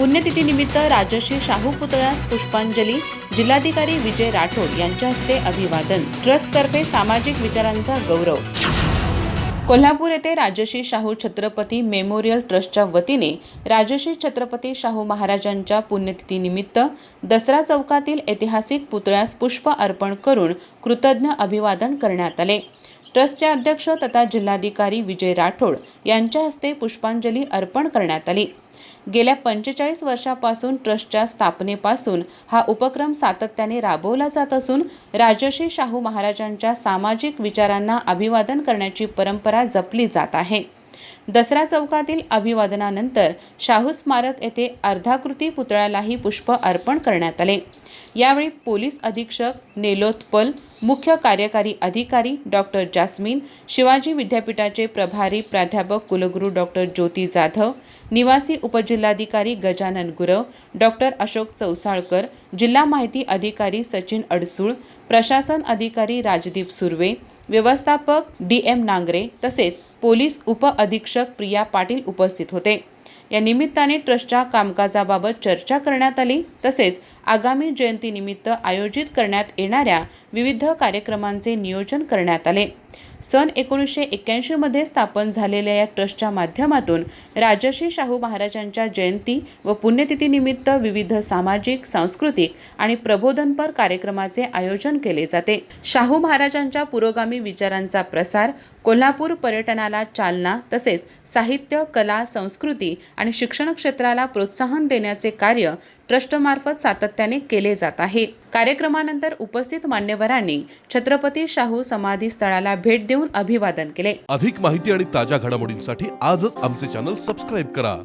पुण्यतिथीनिमित्त राजश्री शाहू पुतळ्यास पुष्पांजली, जिल्हाधिकारी विजय राठोड यांच्या हस्ते अभिवादन, ट्रस्टतर्फे सामाजिक विचारांचा गौरव। कोल्हापूर येथे राजश्री शाहू छत्रपती मेमोरियल ट्रस्टच्या वतीने राजश्री छत्रपती शाहू महाराजांच्या पुण्यतिथीनिमित्त दसरा चौकातील ऐतिहासिक पुतळ्यास पुष्प अर्पण करून कृतज्ञ अभिवादन करण्यात आले। ट्रस्टचे अध्यक्ष तथा जिल्हाधिकारी विजय राठोड यांच्या हस्ते पुष्पांजली अर्पण करण्यात आली। गेल्या 45 वर्षापासून ट्रस्टच्या स्थापनेपासून हा उपक्रम सातत्याने राबवला जात असून राजश्री शाहू महाराजांच्या सामाजिक विचारांना अभिवादन करण्याची परंपरा जपली जात आहे। दसरा चौकातील अभिवादनानंतर शाहू स्मारक येथे अर्धाकृती पुतळ्यालाही पुष्प अर्पण करण्यात आले। यावेळी पोलीस अधीक्षक नेलोत्पल, मुख्य कार्यकारी अधिकारी डॉक्टर जास्मिन, शिवाजी विद्यापीठाचे प्रभारी प्राध्यापक कुलगुरू डॉक्टर ज्योती जाधव, निवासी उपजिल्हाधिकारी गजानन गुरव, डॉक्टर अशोक चौसाळकर, जिल्हा माहिती अधिकारी सचिन अडसूळ, प्रशासन अधिकारी राजदीप सुर्वे, व्यवस्थापक DM नांगरे तसेच पोलीस उप अधीक्षक प्रिया पाटील उपस्थित होते। या निमित्ताने ट्रस्टच्या कामकाजाबाबत चर्चा करण्यात आली। तसेच आगामी जयंतीनिमित्त आयोजित करण्यात येणाऱ्या विविध कार्यक्रमांचे नियोजन करण्यात आले। सन 1981 मध्ये स्थापन झालेल्या या ट्रस्टच्या माध्यमातून राजश्री शाहू महाराजांच्या जयंती व पुण्यतिथीनिमित्त विविध सामाजिक, सांस्कृतिक आणि प्रबोधनपर कार्यक्रमाचे आयोजन केले जाते। शाहू महाराजांच्या पुरोगामी विचारांचा प्रसार, कोल्हापूर पर्यटनाला चालना तसेच साहित्य, कला, संस्कृती आणि शिक्षण क्षेत्राला प्रोत्साहन देण्याचे कार्य ट्रस्टमार्फत सातत्याने केले जात आहे। कार्यक्रमानंतर उपस्थित मान्यवरांनी छत्रपती शाहू समाधी स्थळाला भेट देऊन अभिवादन केले। अधिक माहिती आणि ताज्या घडामोडींसाठी आजच आमचे चॅनल सबस्क्राइब करा।